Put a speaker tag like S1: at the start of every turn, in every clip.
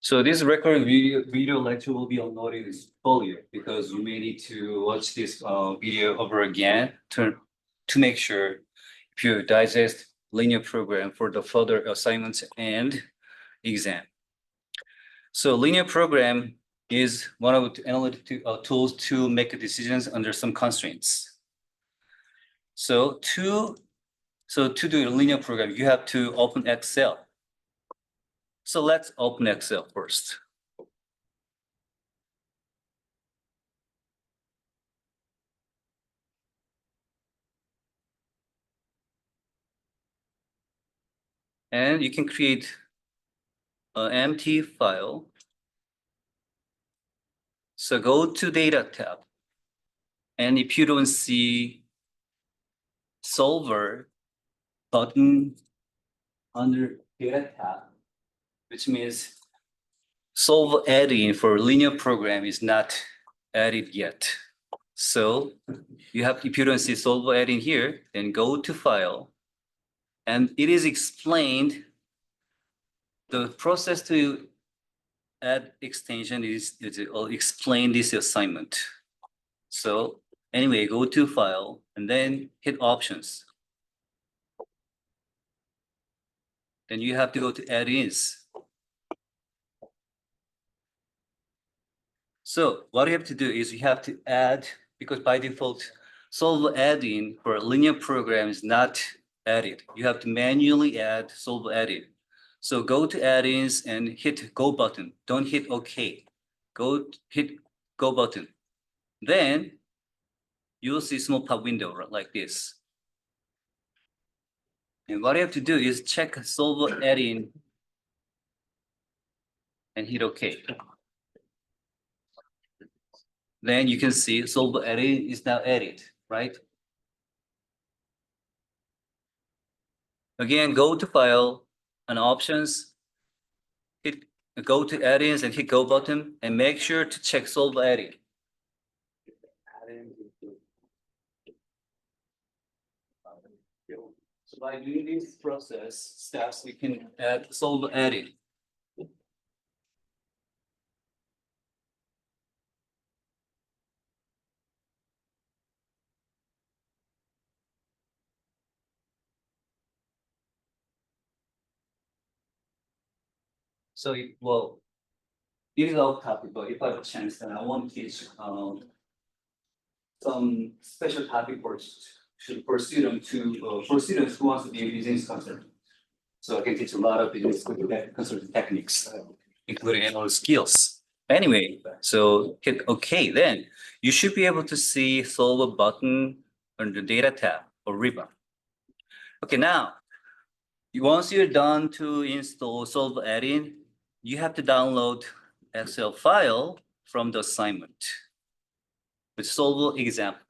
S1: So this recorded video lecture will be uploaded fully because you may need to watch this video over again to make sure if you digest linear program for the further assignments and exam. So linear program is one of the analytical tools to make decisions under some constraints. So to do a linear program, you have to open Excel. So let's open Excel first. And you can create an empty file. So go to Data tab. And if you don't see Solver button under Data tab, which means Solver add-in for linear program is not added yet. So you have, if you don't see Solver add-in here, then go to File. And it is explained, the process to add extension is explain this assignment. So anyway, go to File and then hit Options. Then you have to go to Add-ins. So what you have to do is you have to add, because by default, Solver add-in for a linear program is not added. You have to manually add Solver add-in. So go to Add-ins and hit Go button. Don't hit OK. Hit Go button. Then you'll see small pop window like this. And what you have to do is check Solver add-in and hit OK. Then you can see Solver add-in is now added, right? Again, go to File and Options, go to Add-ins and hit Go button, and make sure to check Solver add-in. So by doing this process steps, we can add Solver add-in. So, well, it is off topic, but if I have a chance, then I want to teach some special topic for students who wants to be a business consultant. So I can teach a lot of business consulting techniques, including analytical skills. Anyway, so hit OK. Then you should be able to see Solver button under the Data tab or ribbon. Okay, now once you're done to install Solver add-in, you have to download Excel file from the assignment with Solver example.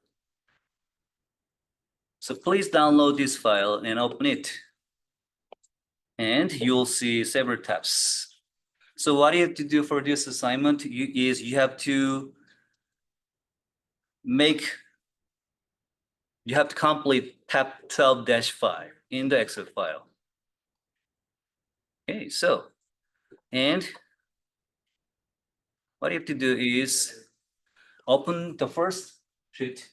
S1: So please download this file and open it. And you'll see several tabs. So what you have to do for this assignment is you have to complete tab 12-5 in the Excel file. Okay, so, and what you have to do is open the first sheet.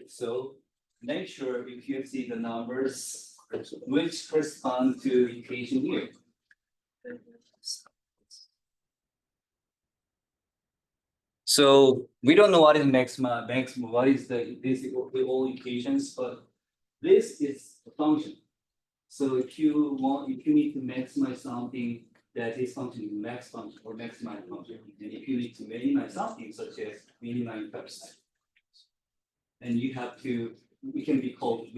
S1: So make sure if you see the numbers which correspond to equation here. So we don't know what is maximum, what is the all equations, but this is a function. So if you need to maximize something, that is function max function or maximize function. And if you need to minimize something such as minimize percent, then you have to, it can be called a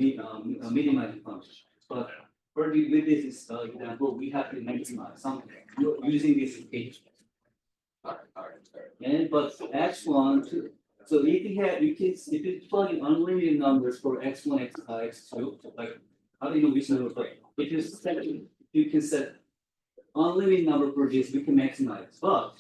S1: minimizing function. But with this example, we have to maximize something using this equation. And but x1, so if you plug in unlimited numbers for x1, x2, like how do you know which number? But if you can set unlimited number for this, we can maximize. But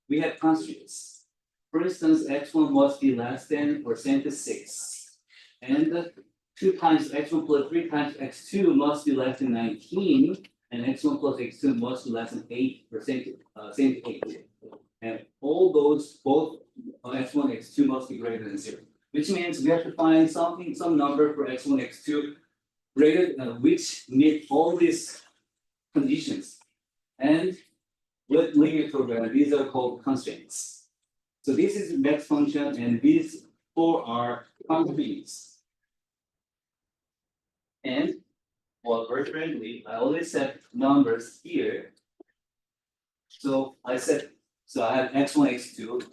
S1: we have constraints. For instance, x1 must be less than or same to 6, and 2 times x1 plus 3 times x2 must be less than 19. and x1 plus x2 must be less than 8%, same to 8. And all those, both x1, x2 must be greater than 0, which means we have to find something, some number for x1, x2 greater, which meet all these conditions. And with linear program, these are called constraints. So this is the max function, and these four are constraints. And well, very friendly, I always set numbers here. So I have x1, x2,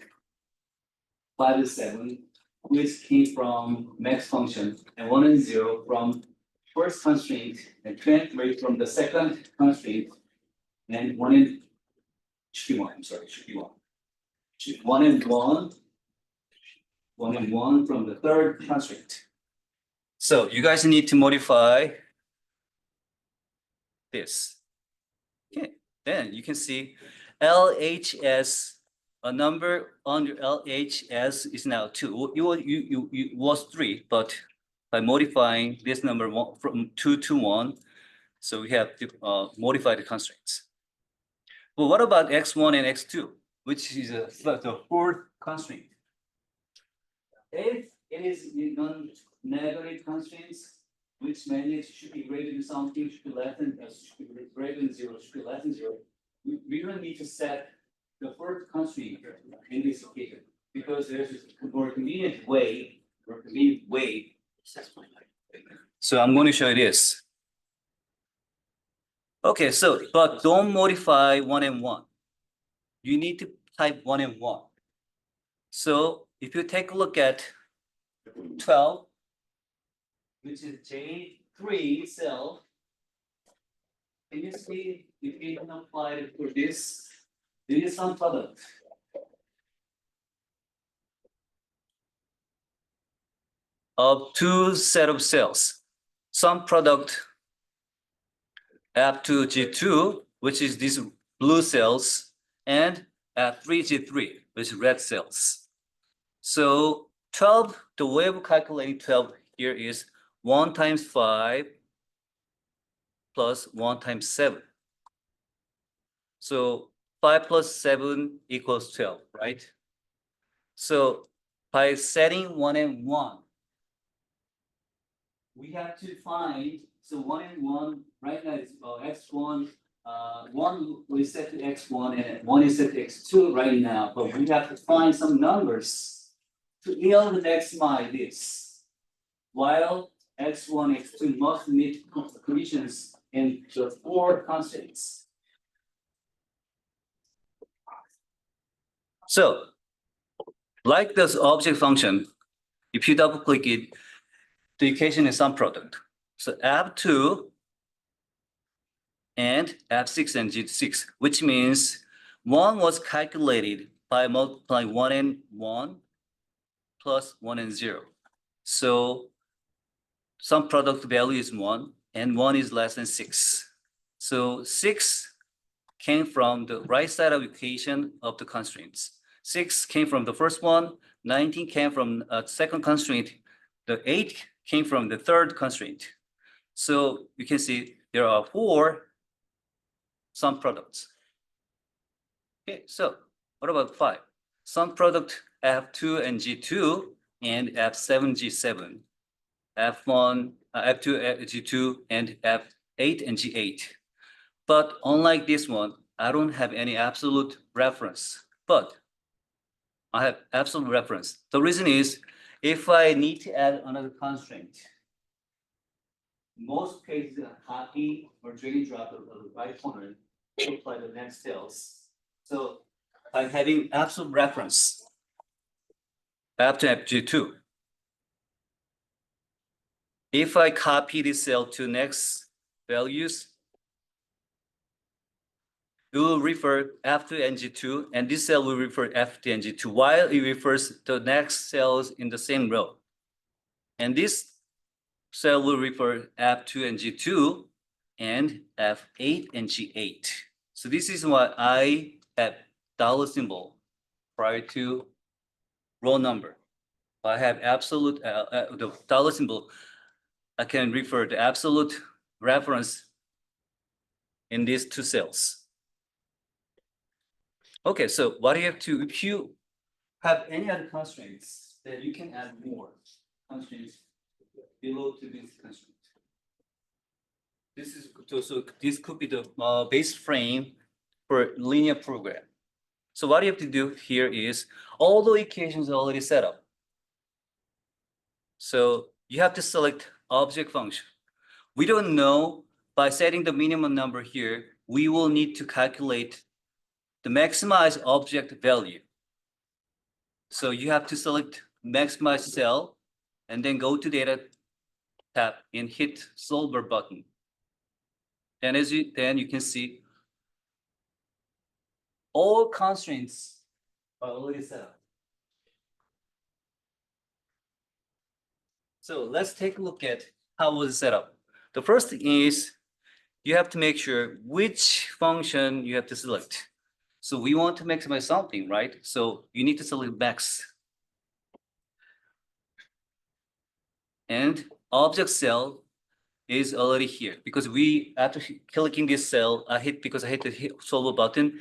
S1: 5 to 7, which came from max function, and 1 and 0 from first constraint, and 23 from the second constraint, and 1 and should be 1, I'm sorry, should be 1. 1 and 1, 1 and 1 from the third constraint. So you guys need to modify this. Okay, then you can see LHS, a number under LHS is now 2. You was 3, but by modifying this number from 2 to 1, so we have to modify the constraints. Well, what about x1 and x2, which is the fourth constraint? If it is non-negative constraints, which means should be greater than something, should be less than, should be greater than 0, should be less than 0. We don't need to set the first constraint in this occasion, because there's a more convenient way, So I'm going to show you this. Okay, so, but don't modify 1 and 1. You need to type 1 and 1. So if you take a look at 12, which is J3 cell, can you see if you can apply it for this? There is some product. Of two set of cells. Some product F2 G2, which is these blue cells, and F3 G3, which is red cells. So 12, the way of calculating 12 here is 1 times 5 plus 1 times 7. So 5 plus 7 equals 12, right? So by setting 1 and 1, we have to find, so 1 and 1 right now is x1, 1 we set to x1 and 1 is set to x2 right now, but we have to find some numbers to maximize this, while x1, x2 must meet conditions in the 4 constraints. So, like this object function, if you double click it, the equation is sum product. So F2 and F6 and G6, which means 1 was calculated by multiplying 1 and 1 plus 1 and 0. So sum product value is 1, and 1 is less than 6. So 6 came from the right side of the equation of the constraints. 6 came from the first one, 19 came from a second constraint, the 8 came from the third constraint. So you can see there are 4 sum products. Okay, so what about 5? Sum product F2 and G2 and F7, G7, F1, F2, G2, and F8 and G8. But unlike this one, I don't have any absolute reference, but I have absolute reference. The reason is, if I need to add another constraint, in most cases, a copy or drag and drop of the right corner to apply the next cells. So by having absolute reference, F2, F2, if I copy this cell to next values, it will refer F2 and G2, and this cell will refer F2 and G2, while it refers the next cells in the same row. And this cell will refer F2 and G2 and F8 and G8. So this is why I have dollar symbol prior to row number. I have absolute, the dollar symbol, I can refer the absolute reference in these two cells. Okay, so what do you have to, if you have any other constraints, then you can add more constraints below to this constraint. This is, so this could be the base frame for linear program. So what you have to do here is all the equations are already set up. So you have to select object function. We don't know, by setting the minimum number here, we will need to calculate the maximize object value. So you have to select maximize cell and then go to data tab and hit solver button. And then you can see all constraints are already set up. So let's take a look at how was it set up. The first thing is you have to make sure which function you have to select. So we want to maximize something, right? So you need to select max. And object cell is already here because we, after clicking this cell, I hit the solver button.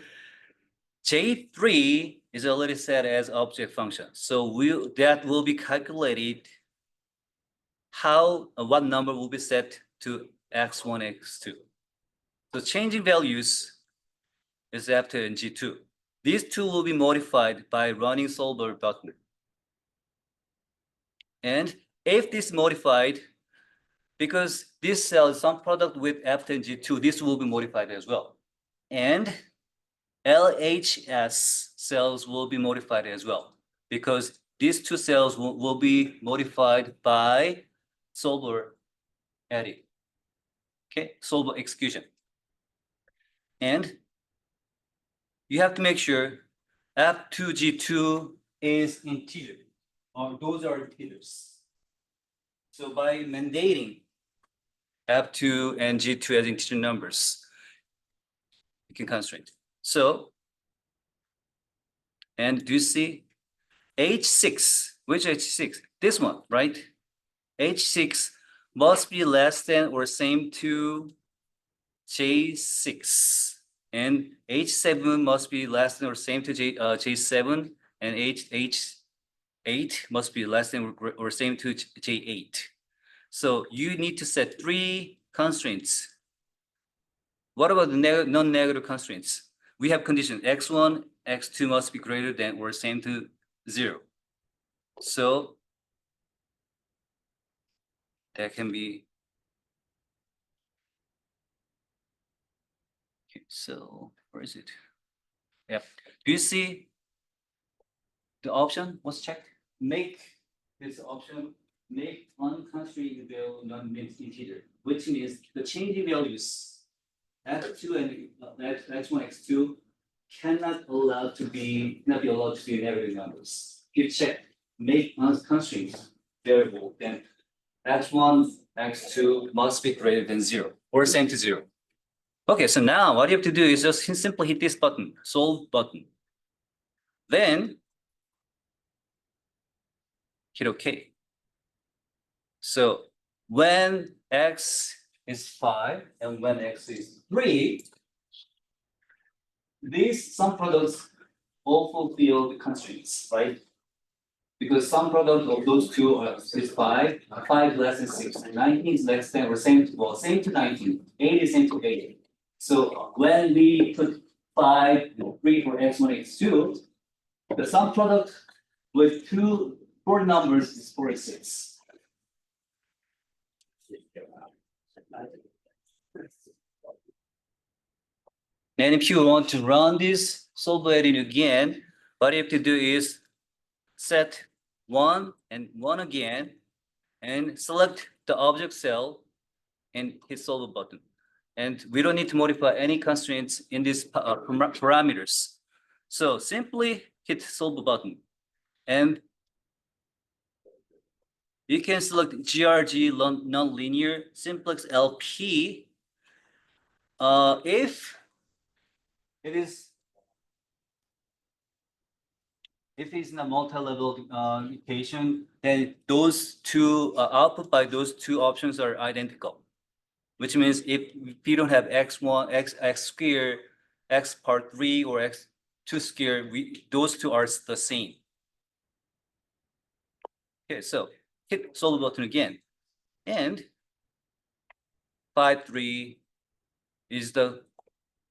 S1: J3 is already set as object function. So that will be calculated what number will be set to x1, x2. So changing values is after in G2. These two will be modified by running solver button. And if this is modified, because this cell is some product with after G2, this will be modified as well. And LHS cells will be modified as well, because these two cells will be modified by solver adding. Okay, solver execution. And you have to make sure F2G2 is integer, or those are integers. So by mandating F2 and G2 as integer numbers, you can constrain. So, and do you see H6, which H6? This one, right? H6 must be less than or same to J6. And H7 must be less than or same to J7, and H8 must be less than or same to J8. So you need to set 3 constraints. What about the non-negative constraints? We have condition x1, x2 must be greater than or same to 0. So that can be, okay, so where is it? Yeah, do you see the option was checked? Make this option, make unconstrained value non-mixed integer, which means the changing values x2 and x1, x2 cannot be allowed to be negative numbers. If check make unconstrained variable, then x1, x2 must be greater than 0 or same to 0. Okay, so now what you have to do is just simply hit this button, solve button. Then hit OK. So when x is 5 and when x is 3, these sum products all fulfill the constraints, right? Because sum product of those two is 5, 5 less than 6, and 19 is less than or same to 19, 8 is same to 8. So when we put 5, 3 for x1, x2, the sum product with 4 numbers is 46. And if you want to run this solver editing again, what you have to do is set 1 and 1 again, and select the object cell and hit solver button. And we don't need to modify any constraints in these parameters. So simply hit solver button, and you can select GRG nonlinear simplex LP if it's in a multi-level equation, then those two output by those two options are identical. which means if you don't have x1, x squared, x part 3 or x2 squared, those two are the same. Okay, so hit solve button again. And 5, 3 is the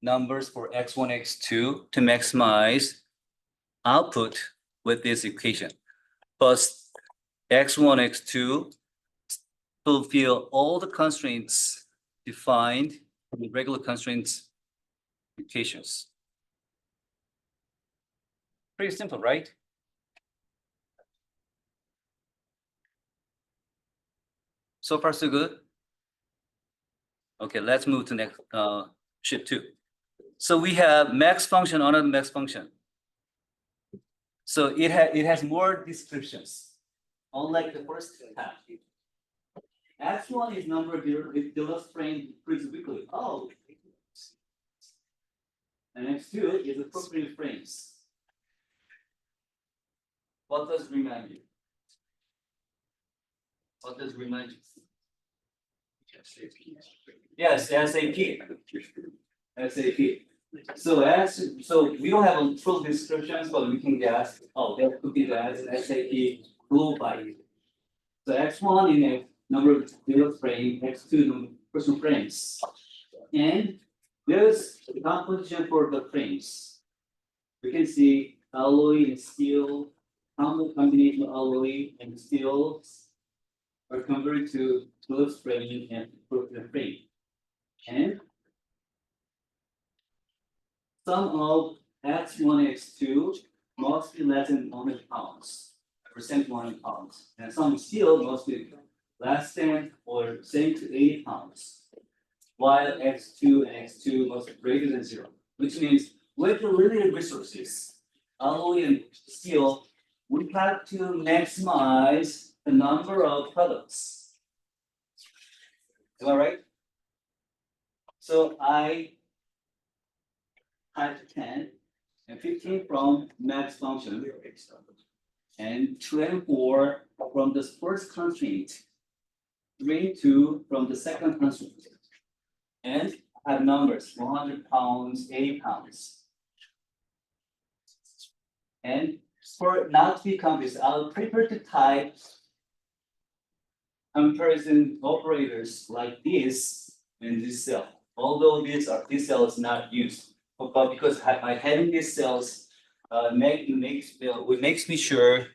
S1: numbers for x1, x2 to maximize output with this equation. Plus x1, x2 fulfill all the constraints defined in regular constraints equations. Pretty simple, right? So far, so good. Okay, let's move to next shift 2. So we have max function, another max function. So it has more descriptions, unlike the first half. X1 is number with deluxe frame increase weekly. Oh. And X2 is appropriate frames. What does remind you? What does remind you? Yes, SAP. SAP. So we don't have a full descriptions, but we can guess. Oh, that could be that SAP global by. So X1 in a number of deluxe frame, X2 personal frames, and there's the composition for the frames. We can see alloy and steel, combination of alloy and steel are converted to deluxe frame and personal frame, and sum of X1, X2 must be less than 100 pounds, percent 100 pounds, and some steel must be less than or same to 80 pounds, while X2 and X2 must be greater than 0, which means with the limited resources, alloy and steel, we have to maximize the number of products. Am I right? So I had 10 and 15 from max function, and 2 and 4 from the first constraint, 3 and 2 from the second constraint, and have numbers 100 pounds, 80 pounds. And for not to be confused, I'll prefer to type comparison operators like this in this cell. Although this cell is not used, but because by having these cells, makes me sure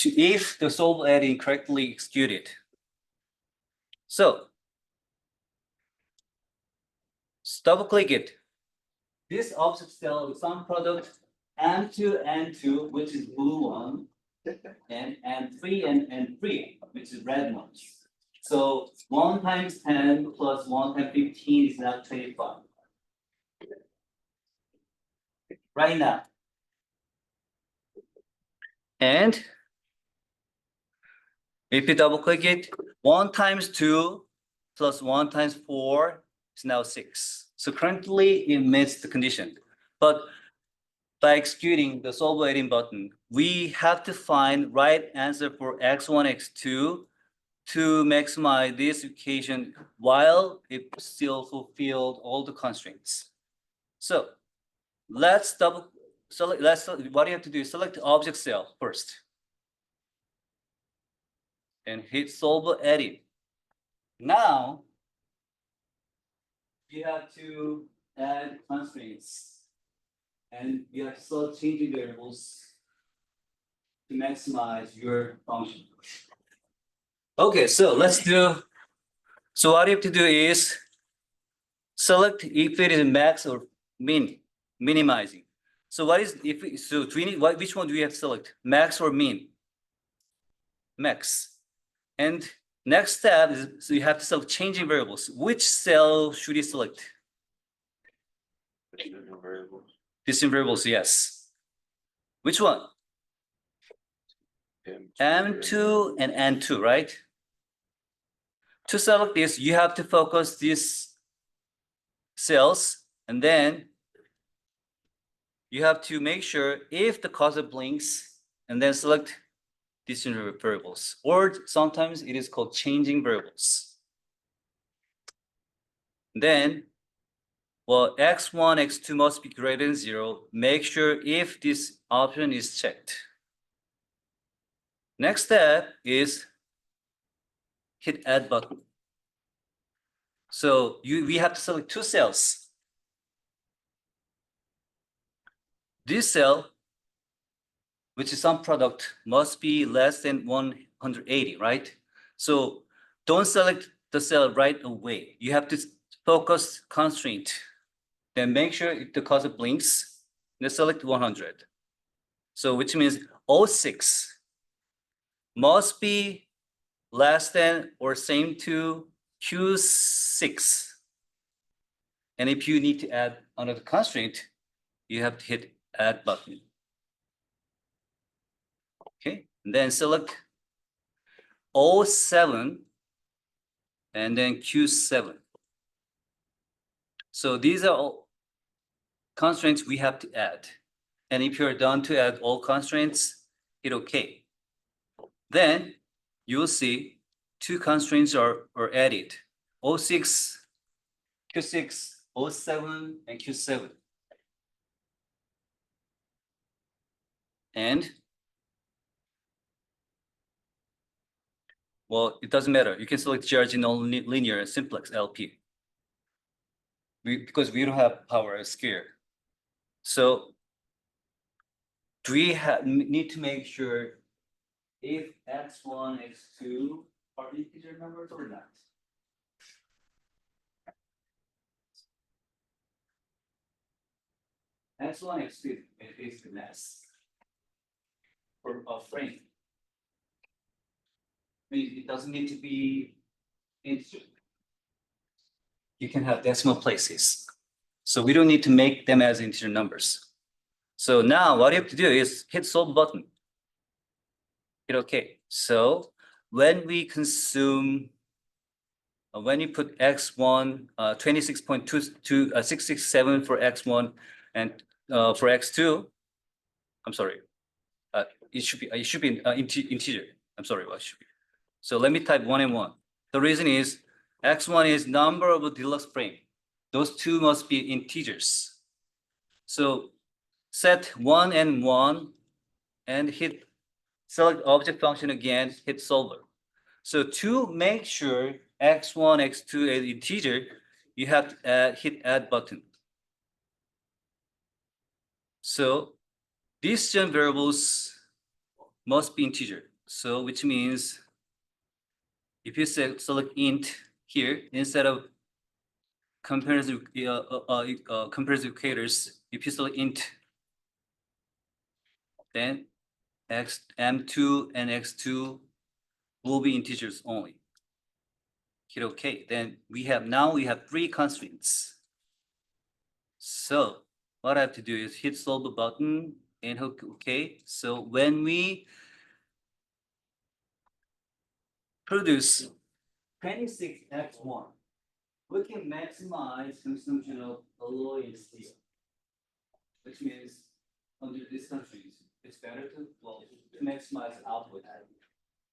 S1: if the solve adding correctly executed. So double click it. This object cell with some product M2 N2, which is blue one, and N3 and N3, which is red one. So 1 times 10 plus 1 times 15 is now 25. Right now. And if you double click it, 1 times 2 plus 1 times 4 is now 6. So currently it meets the condition. But by executing the solve adding button, we have to find right answer for X1, X2 to maximize this equation while it still fulfilled all the constraints. So let's what you have to do is select the object cell first and hit solve edit. Now you have to add constraints and you have to start changing variables to maximize your function. Okay, so let's do. So what you have to do is select if it is max or min, minimizing. So what is which one do we have to select? Max or min? Max. And next step is so you have to select changing variables. Which cell should you select? Distant variables, yes. Which one? M2 and N2, right? To select this, you have to focus these cells, and then you have to make sure if the cursor blinks, and then select distant variables, or sometimes it is called changing variables. Then, well, x1, x2 must be greater than 0. Make sure if this option is checked. Next step is hit add button. So we have to select two cells. This cell, which is some product, must be less than 180, right? So don't select the cell right away. You have to focus constraint. Then make sure if the cursor blinks, then select 100. So which means 06 must be less than or same to Q6. And if you need to add another constraint, you have to hit add button. Okay, and then select 07 and then Q7. So these are all constraints we have to add. And if you're done to add all constraints, hit OK. Then you will see two constraints are added. 06, Q6, 07, and Q7. And well, it doesn't matter. You can select GRG non-linear simplex LP. Because we don't have power scale. So do we need to make sure if x1, x2 are integer numbers or not? X1, x2 is the mass for a frame. I mean, it doesn't need to be integer. You can have decimal places. So we don't need to make them as integer numbers. So now what you have to do is hit solve button. Hit OK. So when we consume, when you put x1, 26.667 for x1 and for x2, I'm sorry, it should be integer. I'm sorry, what should be? So let me type 1 and 1. The reason is x1 is number of a deluxe frame. Those two must be integers. So set 1 and 1 and hit select object function again, hit solver. So to make sure x1, x2 is integer, you have to hit add button. So these gen variables must be integer. So which means if you select int here, instead of comparative equators, if you select int, then m2 and x2 will be integers only. Hit OK. Then we have 3 constraints. So what I have to do is hit solve button and hit OK. So when we produce 26x1, we can maximize consumption of alloy and steel, which means under this constraint, it's better to maximize output.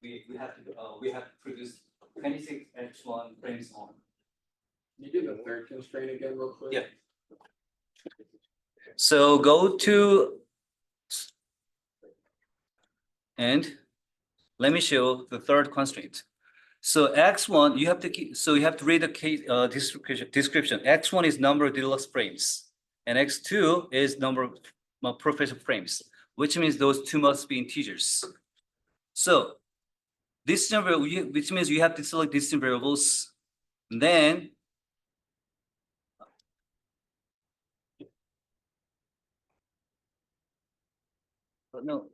S1: We have to produce 26x1 frames on.
S2: You do the third constraint again real quick?
S1: Yeah. So go to and let me show the third constraint. So x1, you have to read the case description. X1 is number of deluxe frames, and x2 is number of professional frames, which means those two must be integers. So this number, which means you have to select distant variables, then no.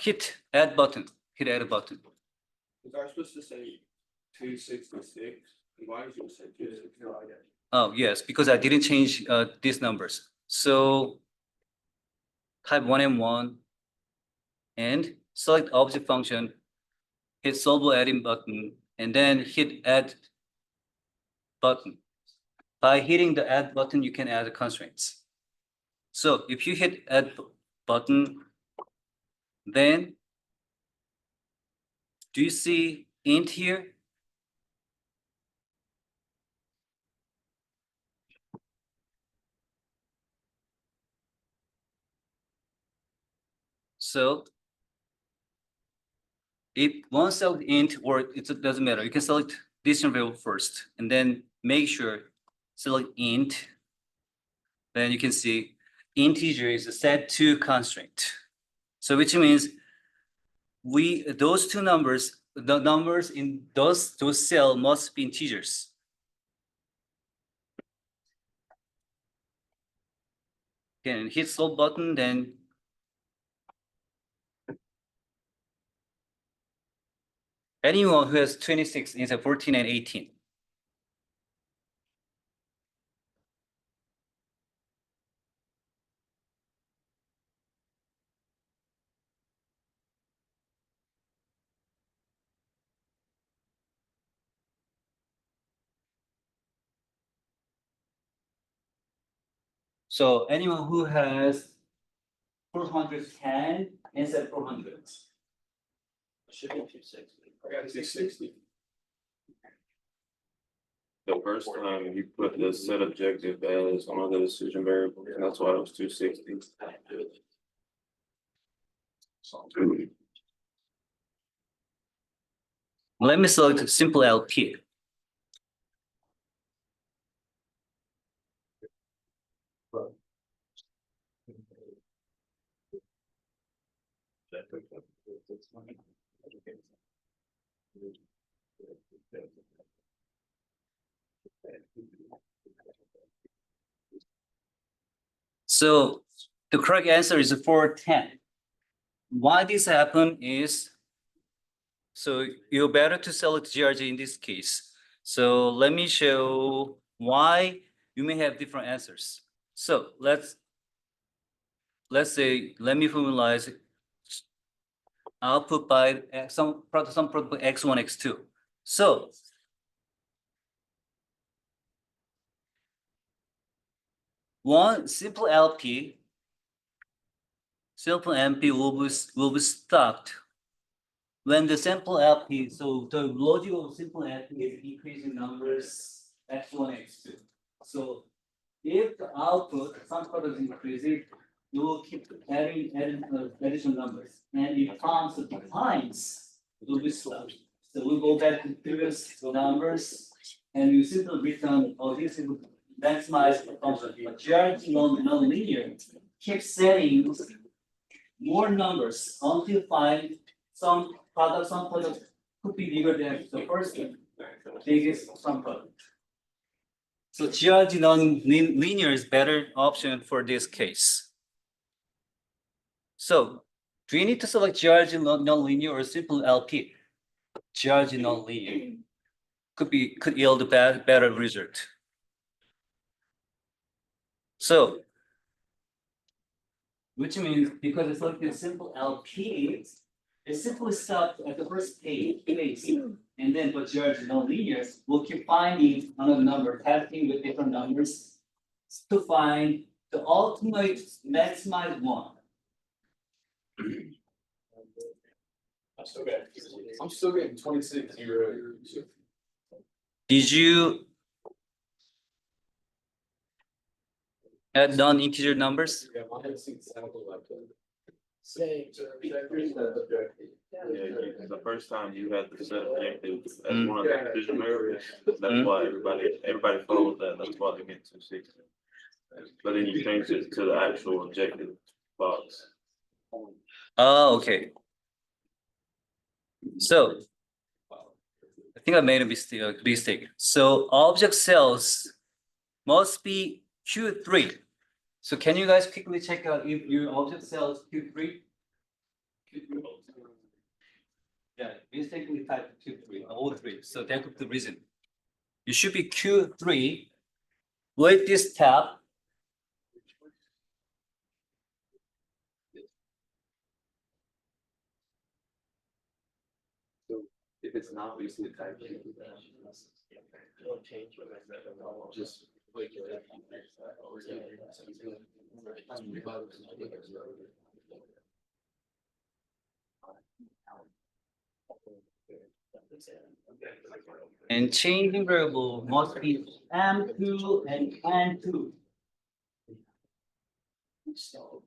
S1: Hit add button. Hit add button.
S2: Was I supposed to say 266? Why did you say 266?
S1: Oh yes, because I didn't change these numbers. So type 1 and 1 and select object function, hit solve adding button, and then hit add button. By hitting the add button, you can add the constraints. So if you hit add button, then Do you see int here? So if one select int or it doesn't matter, you can select this variable first and then make sure select int. Then you can see integer is set to constraint. So which means those two numbers, the numbers in those cell must be integers. Again, hit slow button, then anyone who has 26 instead of 14 and 18. So anyone who has 410 instead of 400.
S2: Should be 260. I got 260. The first time you put the set objective as one of the decision variables, and that's why it was 260.
S1: Let me select simple LP. So the correct answer is 410. Why this happen is, so you're better to select GRG in this case. So let me show why you may have different answers. So let's say, let me formalize output by some product by x1, x2. So one simple LP will be stopped when the sample LP, so the logic of simple LP is increasing numbers x1, x2. So if the output, some product increases, you will keep adding additional numbers. And if comes to times, it will be stopped. So we'll go back to previous numbers and you simply return, oh, this is maximize the function. But GRT non-linear keeps setting more numbers until you find some product could be bigger than the first one, biggest some product. So GRG non-linear is better option for this case. So do you need to select GRG non-linear or simple LP? GRG non-linear could yield a better result. So which means because it's like a simple LP, it simply stops at the first page, and then for GRG non-linear, we'll keep finding another number, testing with different numbers to find the ultimate maximized one.
S2: I'm still getting 26 0.
S1: Did you add non-integer numbers?
S2: Yeah, mine seems sample like that. Same. Yeah, the first time you had the set objective as one of the decision variables, that's why everybody follows that, that's why they get 260. But then you change it to the actual objective box.
S1: Oh, okay. So I think I made a mistake. So object cells must be Q3. So can you guys quickly check out if your object cell is Q3? Yeah, mistakenly typed Q3, all three. So that could be the reason. You should be Q3 with this tab.
S2: If it's not, we see the type. Just.
S1: And changing variable must be M2 and N2. So.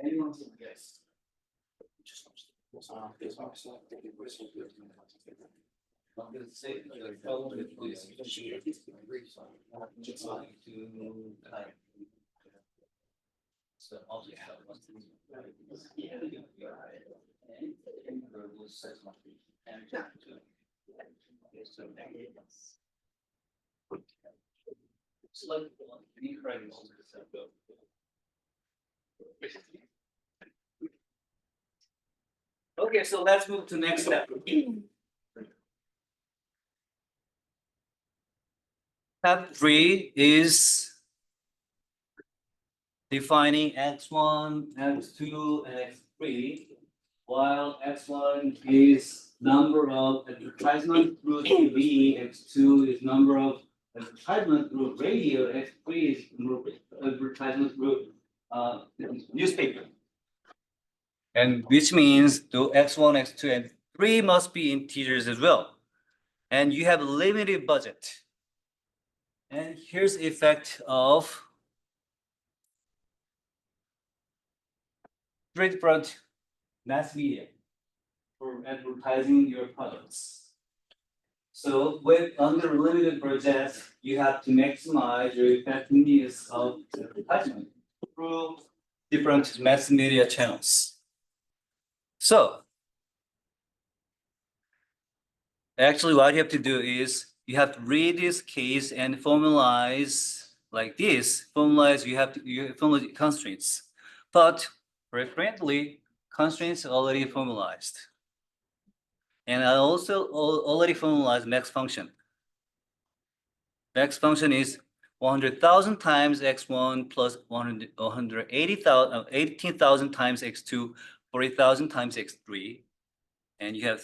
S1: Anyone guess? I'm gonna say, follow it, please. Just like to type. So I'll just have one. Yeah. And variable says nothing. And two. Okay, so select one, any variables. Okay, so let's move to next step. Step 3 is defining x1, x2, and x3, while x1 is number of advertisement through TV, x2 is number of advertisement through radio, x3 is advertisement through newspaper. And which means the x1, x2, and 3 must be integers as well. And you have a limited budget. And here's the effect of three different mass media for advertising your products. So with under limited budget, you have to maximize your effectiveness of advertisement through different mass media channels. So actually what you have to do is you have to read this case and formalize like this. Formalize, you formalize constraints. But frequently, constraints are already formalized. And I also already formalized max function. Max function is 100,000 times x1 plus 18,000 times x2, 40,000 times x3. And you have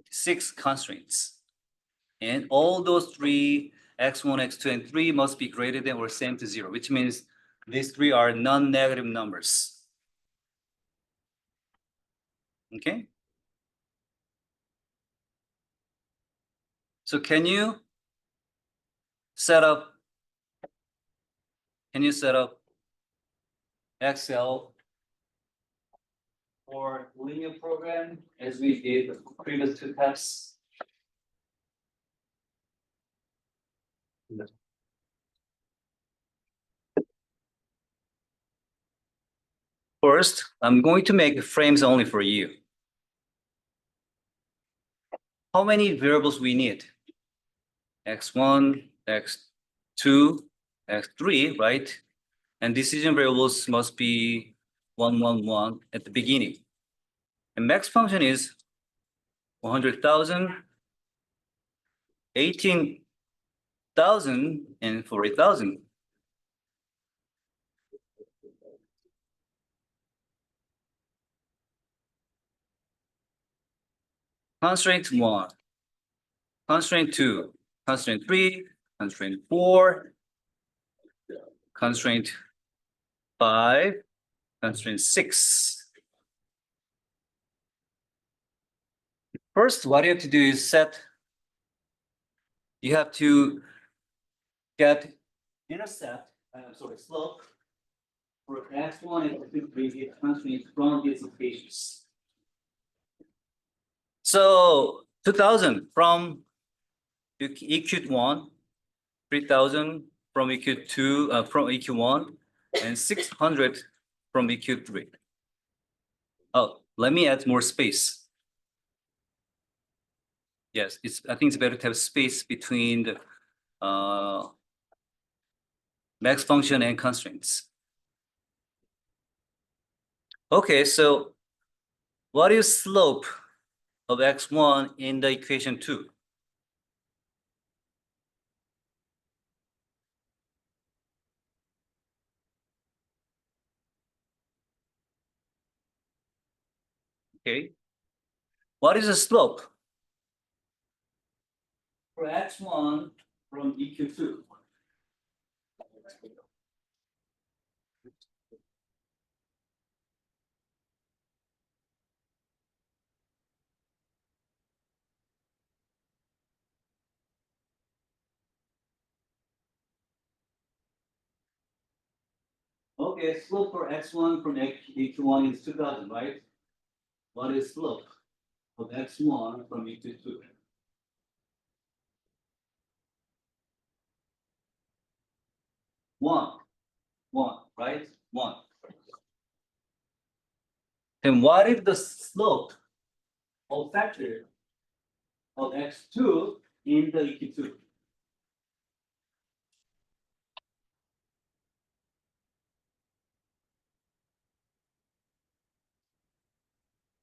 S1: 6 constraints. And all those 3, x1, x2, and 3 must be greater than or same to 0, which means these 3 are non-negative numbers. Okay? So can you set up Excel for linear program as we did the previous 2 tests? First, I'm going to make frames only for you. How many variables we need? X1, X2, X3, right? And decision variables must be 1, 1, 1 at the beginning. And max function is 100,000, 18,000, and 40,000. Constraint 1, constraint 2, constraint 3, constraint 4, constraint 5, constraint 6. First, what you have to do is you have to get intercept, slope for x1 and x3 constraint from these equations. So 2000 from EQ1, 3000 from EQ2, from EQ1, and 600 from EQ3. Oh, let me add more space. Yes, I think it's better to have space between the max function and constraints. Okay, so what is slope of x1 in the equation 2? Okay. What is the slope for x1 from EQ2? Okay, slope for x1 from EQ1 is 2000, right? What is slope of x1 from EQ2? 1, 1, right? 1. Then what is the slope of factor of x2 in the EQ2?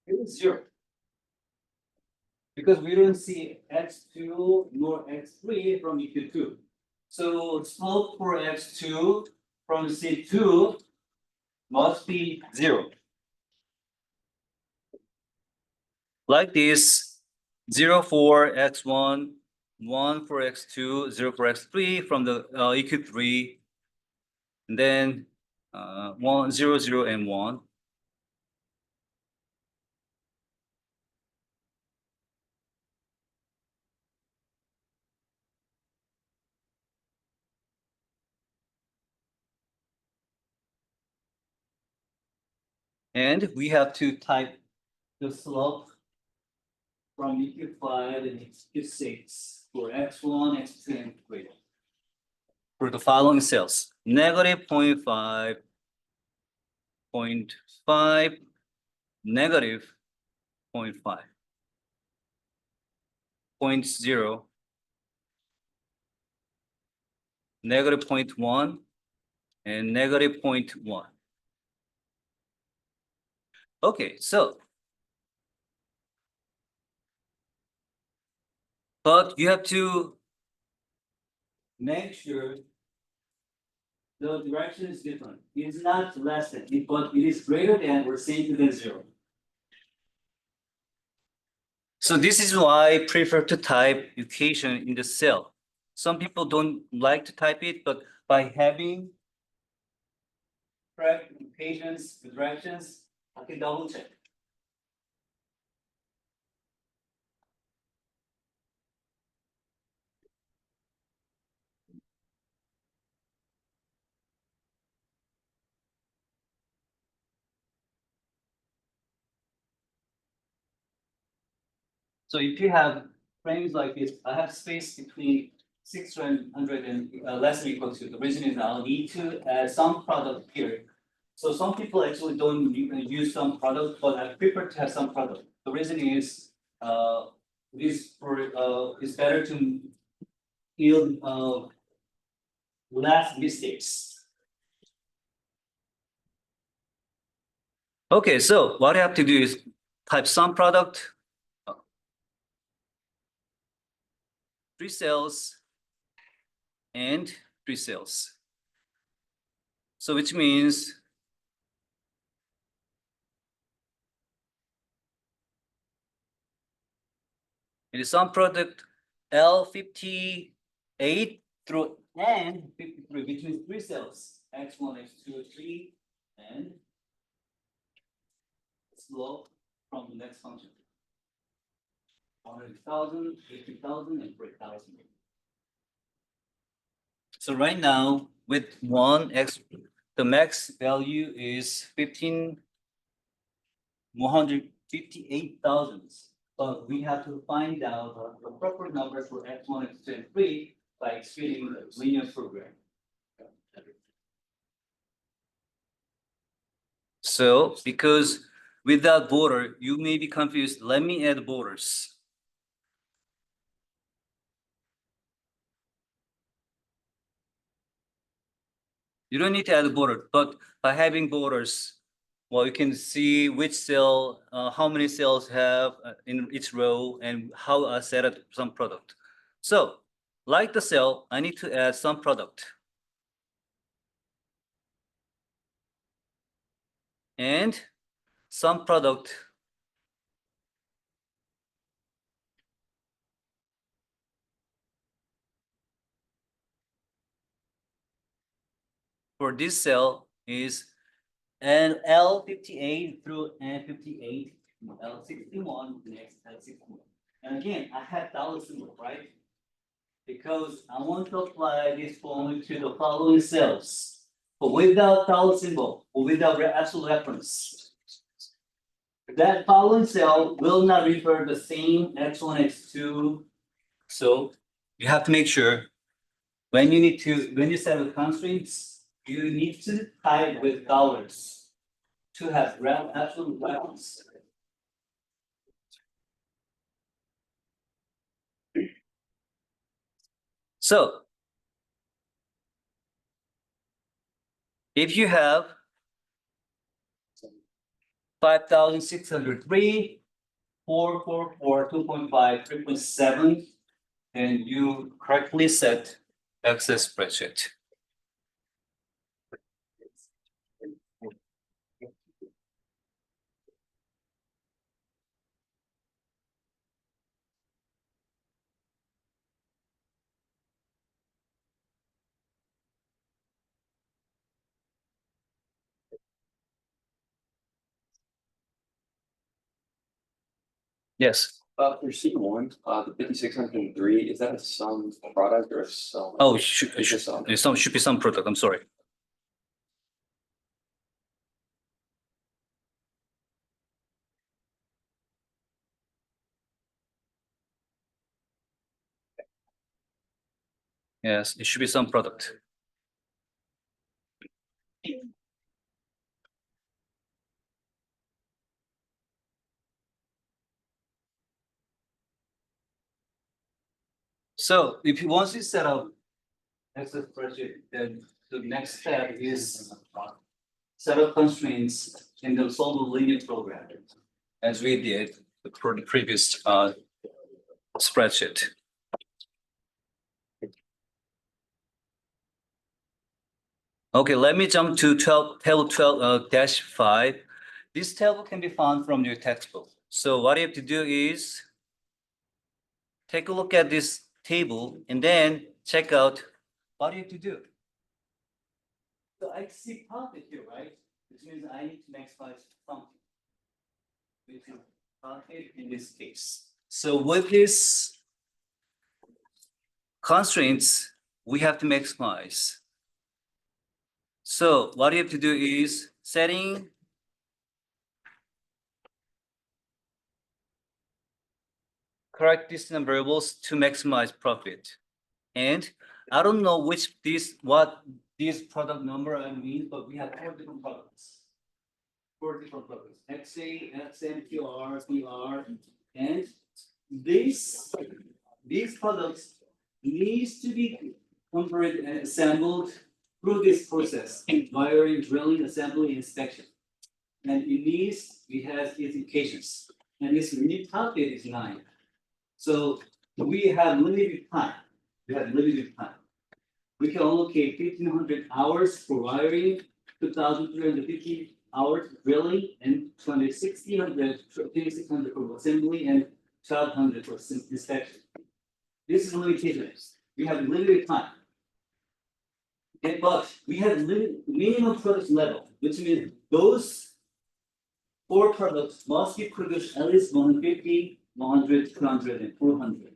S1: It is 0. Because we don't see x2 nor x3 from EQ2. So slope for x2 from C2 must be 0. Like this, 0 for x1, 1 for x2, 0 for x3 from the EQ3, and then 1, 0, 0, and 1. And we have to type the slope from EQ5 and EQ6 for x1, x2, and 3 for the following cells: negative 0.5, 0.5, negative 0.5, 0.0, negative 0.1, and negative 0.1. Okay, so but you have to make sure the direction is different. It's not less than, but it is greater than or same than 0. So this is why I prefer to type equation in the cell. Some people don't like to type it, but by having correct equations, the directions, I can double check. So if you have frames like this, I have space between 600 and less than or equal to. The reason is I'll need to add some product here. So some people actually don't use some product, but I prefer to have some product. The reason is it's better to yield less mistakes. Okay, so what I have to do is type some product, 3 cells, and 3 cells. So which means it is some product L58 through N53, which means 3 cells, x1, x2, 3, and slope from the next function. 100,000, 80,000, and 3,000. So right now, with 1x, the max value is 158,000. But we have to find out the proper numbers for x1, x2, and 3 by executing the linear program. So, because without border, you may be confused. Let me add borders. You don't need to add a border, but by having borders, well, you can see which cell, how many cells have in each row and how I set up some product. So like the cell, I need to add some product. And some product for this cell is and L58 through N58, L61, next L61. And again, I have dollar symbol, right? Because I want to apply this formula to the following cells. But without dollar symbol, or without absolute reference, that following cell will not refer the same X1, X2. So you have to make sure when you set the constraints, you need to type with dollars to have absolute reference. So if you have 5,603, 444, 2.5, 3.7, and you correctly set Excel spreadsheet. Yes.
S3: For C1, the 5,603, is that a sum product or a sum?
S1: Oh,
S3: It's a sum.
S1: should be some product. I'm sorry. Yes, it should be some product. So if you once you set up Excel spreadsheet, then the next step is set up constraints in the solve linear program, as we did for the previous spreadsheet. Okay, let me jump to table 12-5. This table can be found from your textbook. So what you have to do is take a look at this table and then check out what you have to do. So I see profit here, right? Which means I need to maximize something. Which is profit in this case. So with this constraints, we have to maximize. So what you have to do is setting correct distance variables to maximize profit. And I don't know what this product number I mean, but we have 4 different products. 4 different products, XA, XM, QR, PR, and these products needs to be converted and assembled through this process, wiring, drilling, assembly, inspection. And it has its indications, and its unit target is 9. So we have limited time. We can allocate 1,500 hours for wiring, 2,350 hours drilling, and 2,600 for assembly, and 1,200 for inspection. This is limitations. We have limited time. Okay, but we have minimum product level, which means those 4 products must be produced at least 150, 100, 200, and 400.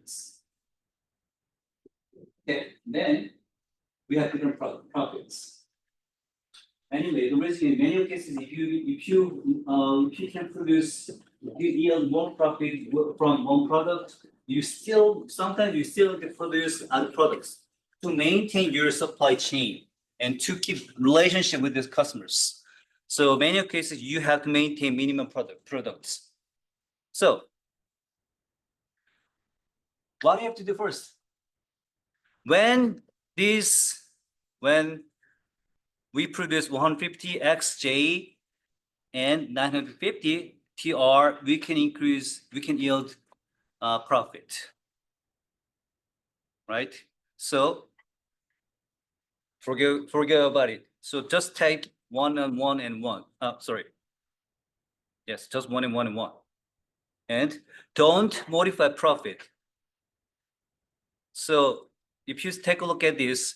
S1: Okay, then we have different profits. Anyway, the risk in many cases, if you can produce, you yield more profit from one product, sometimes you still can produce other products to maintain your supply chain and to keep relationship with these customers. So many cases you have to maintain minimum products. So what do you have to do first? When we produce 150 XJ and 950 TR, we can yield profit. Right? So forget about it. So just take 1 and 1 and 1. Sorry. Yes, just 1 and 1 and 1. And don't modify profit. So if you take a look at this,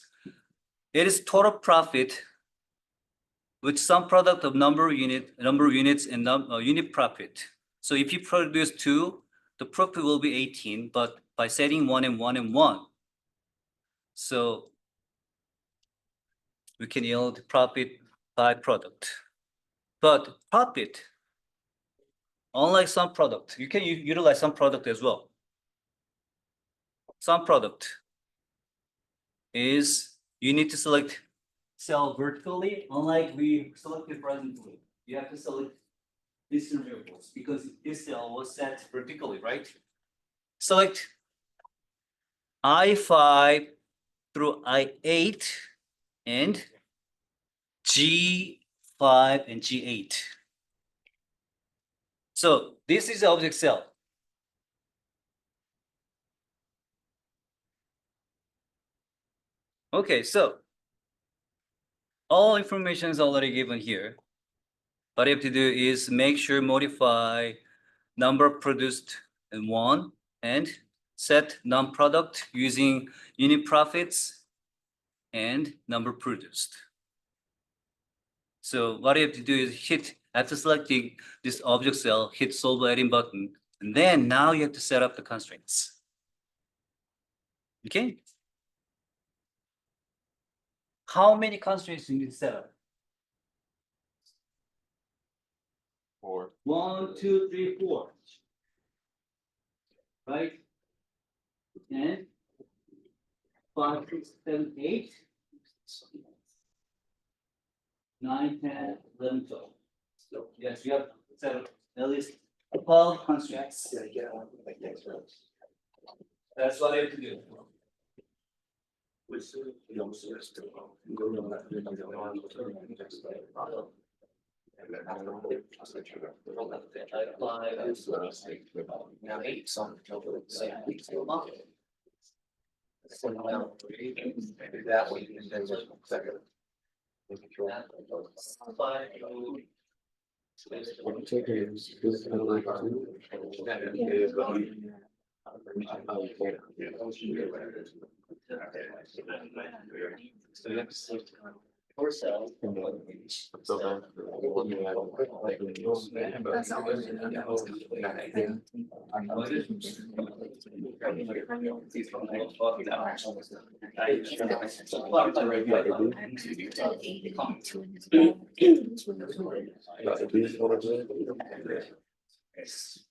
S1: it is total profit with some product of number of units and unit profit. So if you produce 2, the profit will be 18, but by setting 1 and 1 and 1, so we can yield profit by product. But profit, unlike some product, you can utilize some product as well. Some product is you need to select cell vertically, unlike we selected horizontally. You have to select these variables because this cell was set vertically, right? Select I5 through I8 and G5 and G8. So this is the object cell. Okay, so all information is already given here. What you have to do is make sure modify number produced in 1 and set non-product using unit profits and number produced. So what you have to do is hit, after selecting this object cell, hit solve adding button, and then now you have to set up the constraints. Okay? How many constraints do you need to set up?
S3: 4.
S1: 1, 2, 3, 4. Right? And 5, 6, 7, 8. 9, 10, 11, 12. So yes, you have set up at least 12 constraints. That's what I have to do.
S3: Now 8, some that way, and then just second.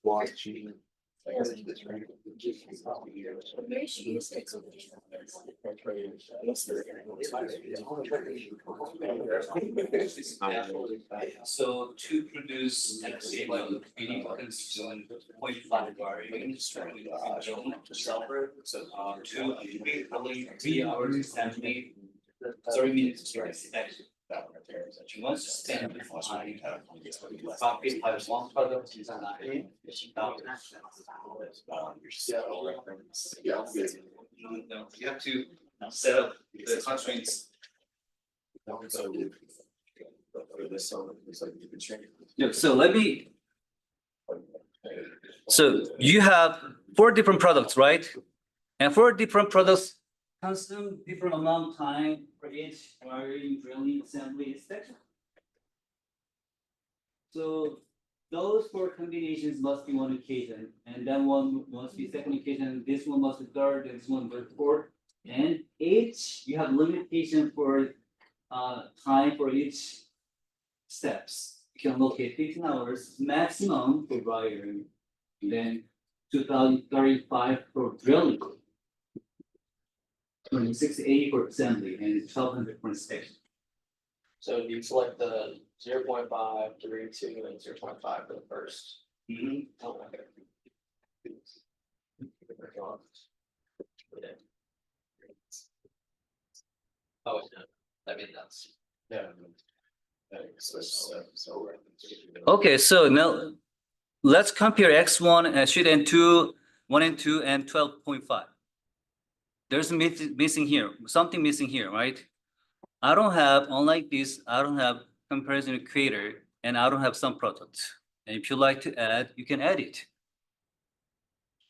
S3: Watching.
S1: So to produce say like we need to consume 0.5 bar so 2 3 hours assembly 30 minutes to inspection. Once spend profit has one product is you have to set up the constraints. Yeah, so let me. So you have 4 different products, right? And 4 different products consume different amount of time for each wiring, drilling, assembly, inspection. So those 4 combinations must be one occasion, and then one must be second occasion. This one must be third, this one must be fourth, and each you have limitation for time for each steps. You can locate 15 hours maximum for wiring, then 2035 for drilling, 2680 for assembly, and 1200 for inspection.
S4: So you select the 0.5, 3, 2, and 0.5 for the first. Oh, okay. Oh, no. I mean, that's.
S3: Yeah.
S1: Okay, so now let's compare X1 and sheet N2, 1 and 2, and 12.5. There's missing here, something missing here, right? I don't have, unlike this, I don't have comparison equator and I don't have some product. And if you like to add, you can add it.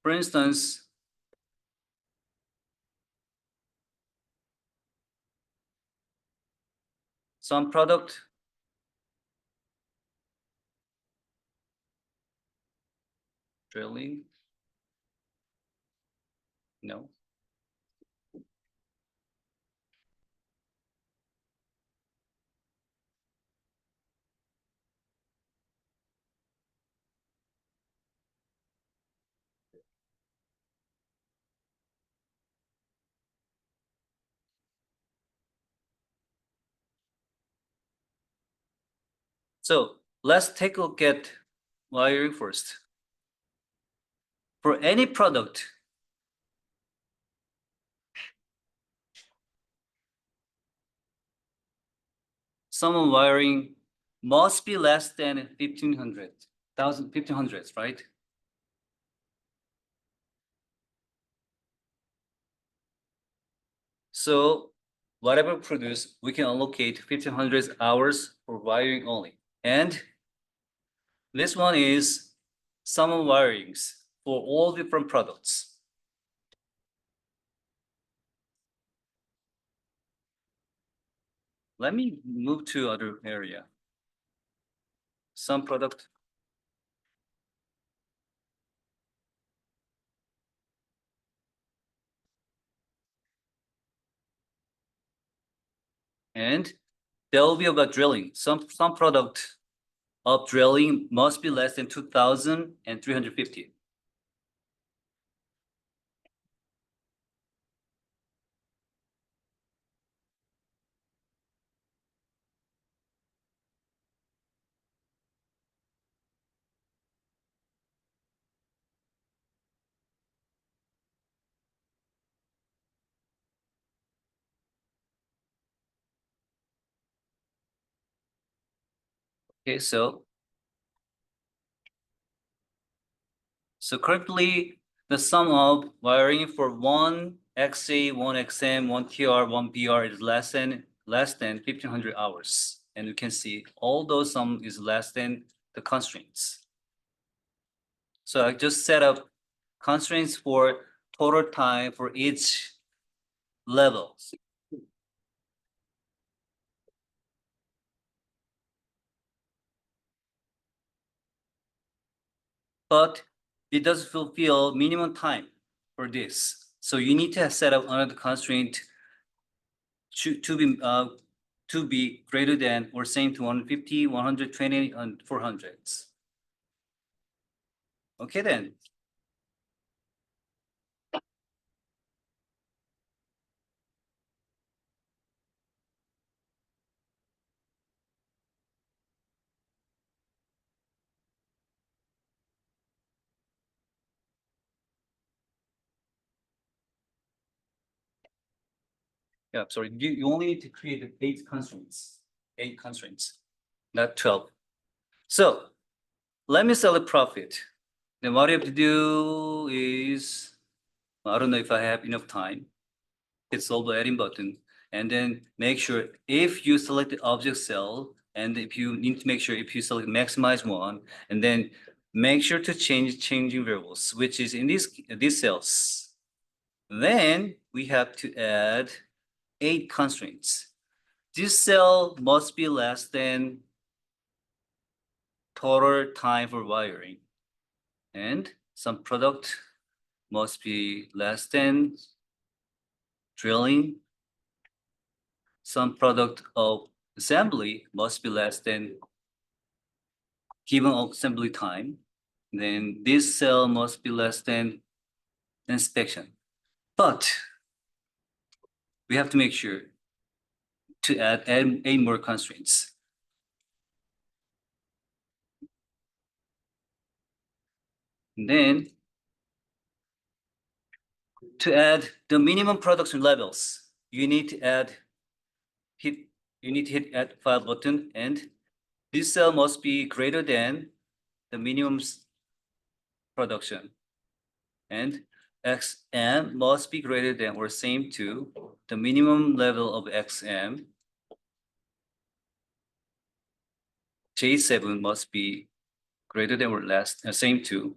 S1: For instance, some product. Drilling. No. So let's take a look at wiring first. For any product, some wiring must be less than 1500s, right? So whatever produced, we can allocate 1500 hours for wiring only. And this one is sum of wirings for all different products. Let me move to other area. Some product. And there will be about drilling. Some product of drilling must be less than 2,350. Okay, so currently the sum of wiring for one XA, one XM, one TR, one BR is less than 1,500 hours. And you can see all those sum is less than the constraints. So I just set up constraints for total time for each level. But it does fulfill minimum time for this. So you need to set up another constraint to be greater than or same to 150, 120, and 400s. Okay then. Yeah, sorry. You only need to create 8 constraints. 8 constraints, not 12. So let me sell a profit. Then what you have to do is, I don't know if I have enough time. Hit solve the adding button, and then make sure if you select the object cell, and if you need to make sure if you select maximize one, and then make sure to change changing variables, which is in these cells. Then we have to add 8 constraints. This cell must be less than total time for wiring, and some product must be less than drilling. Some product of assembly must be less than given assembly time. Then this cell must be less than inspection. But we have to make sure to add 8 more constraints. And then to add the minimum production levels, you need to hit add file button, and this cell must be greater than the minimum production. And XM must be greater than or same to the minimum level of XM. J7 must be greater than or less, same to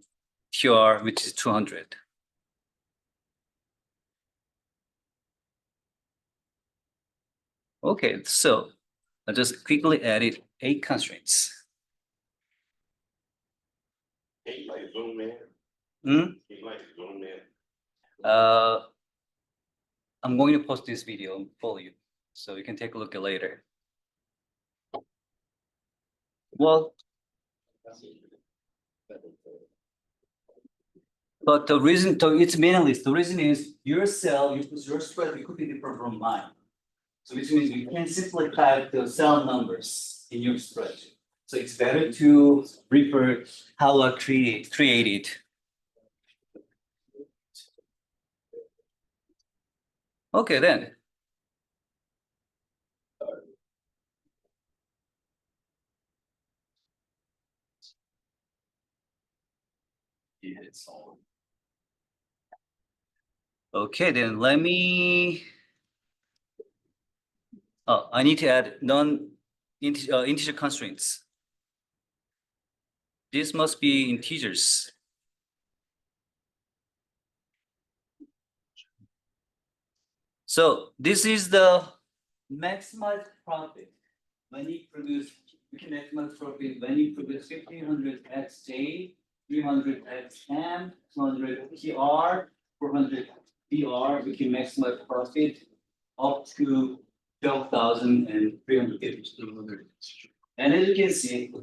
S1: QR, which is 200. Okay, so I just quickly added 8 constraints.
S2: Can you like zoom in?
S1: Hmm?
S2: Can you like zoom in?
S1: I'm going to post this video for you, so you can take a look at later. Well, but the reason, so it's meaningless. The reason is your cell, your spread could be different from mine. So which means you can simply type the cell numbers in your spreadsheet. So it's better to refer how I create it. Okay, then. Okay, then let me. Oh, I need to add integer constraints. This must be integers. So this is the maximized profit when you produce. We can maximize profit when you produce 1500 XJ, 300 XM, 200 PR, 400 PR. We can maximize profit up to 12,350. And as you can see,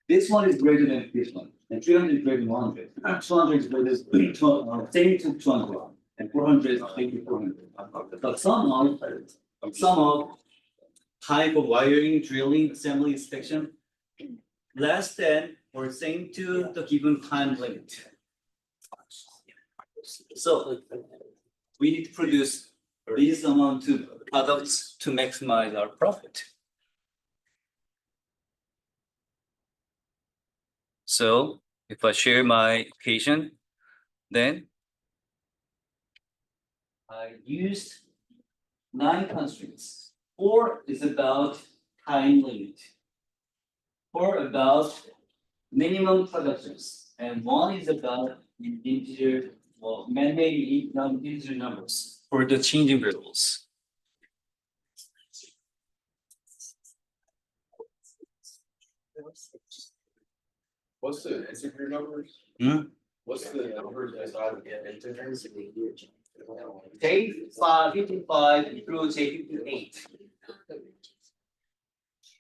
S1: this one is greater than this one, and 300 is greater than 100. 200 is greater than same to 200, and 400 is greater than 400. But some of type of wiring, drilling, assembly, inspection, less than or same to the given time limit. So we need to produce this amount of products to maximize our profit. So if I share my equation, then I used 9 constraints. 4 is about time limit. 4 about minimum productions, and 1 is about integer, well, man-made integer numbers for the changing variables.
S3: What's the integer numbers?
S1: Hmm?
S3: What's the numbers inside of the integers?
S1: J55 through J58.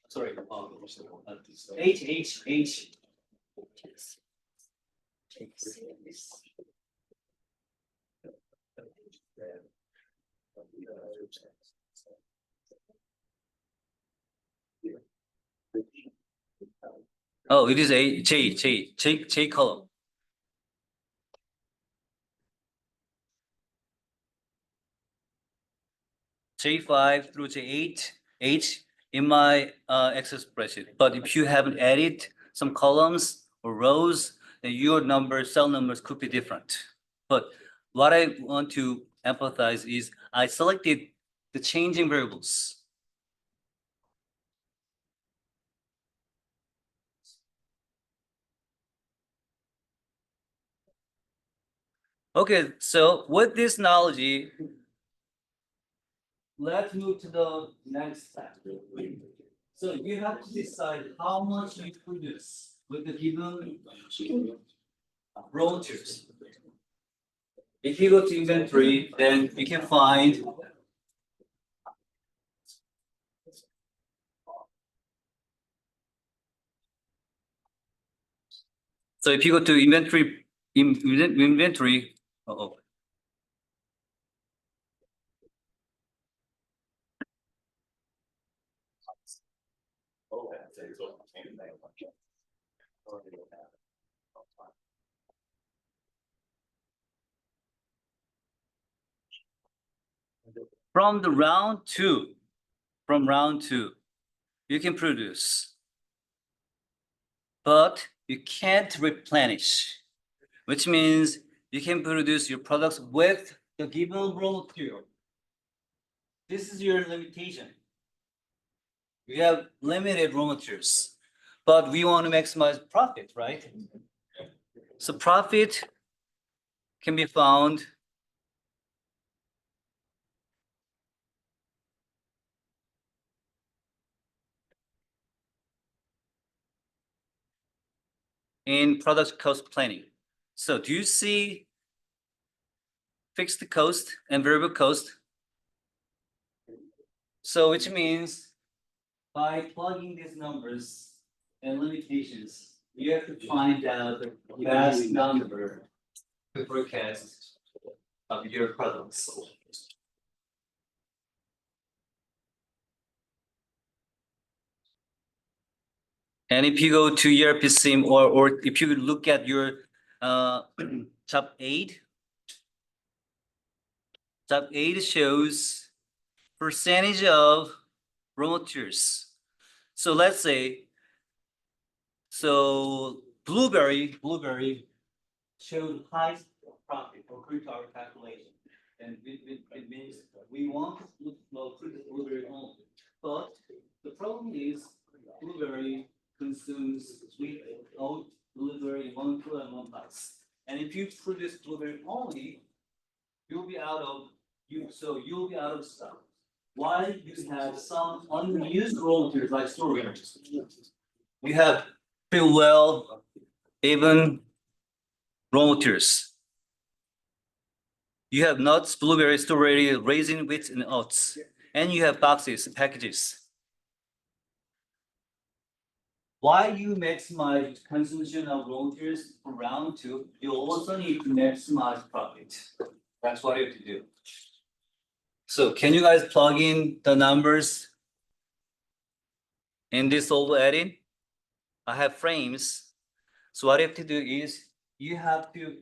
S1: Sorry, H. Oh, it is a J column. J5 through J8, H in my Excel spreadsheet. But if you haven't added some columns or rows, then your cell numbers could be different. But what I want to emphasize is I selected the changing variables. Okay, so with this knowledge, let's move to the next step. So you have to decide how much you produce with the given raw materials. If you go to inventory, then you can find so if you go to inventory, from round two, you can produce but you can't replenish, which means you can produce your products with the given raw material. This is your limitation. We have limited raw materials, but we want to maximize profit, right? So profit can be found in product cost planning. So do you see fixed cost and variable cost? So which means by plugging these numbers and limitations, you have to find out the best number to forecast of your products. And if you go to ERP sim or if you look at your top 8, top 8 shows percentage of raw materials. So let's say, so blueberry showed high profit according to our calculation. And it means we want to produce blueberry only. But the problem is blueberry consumes sweet oat blueberry 1 kilo and 1 box. And if you produce blueberry only, you'll be out of stock. Why you have some unused raw materials like strawberries? We have pretty well even raw materials. You have nuts, blueberries, strawberry, raisin, wheat, and oats, and you have boxes, packages. Why you maximize consumption of raw materials for round 2? You also need to maximize profit. That's what you have to do. So can you guys plug in the numbers in this old add-in? I have frames. So what you have to do is you have to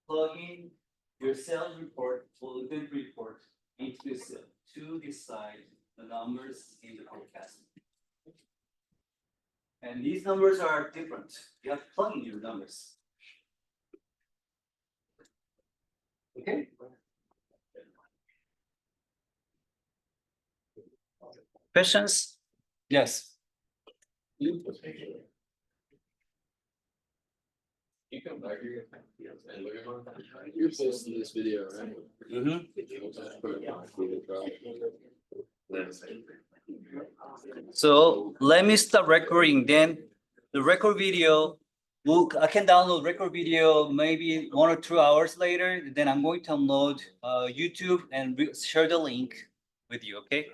S1: plug in your sales report or liquidity report into this cell to decide the numbers in the forecast. And these numbers are different. You have to plug in your numbers. Okay. Questions? Yes.
S3: You come back here and look at my. You're posting this video, right?
S1: So let me start recording. Then the record video, I can download record video maybe 1 or 2 hours later. Then I'm going to upload YouTube and share the link with you. Okay.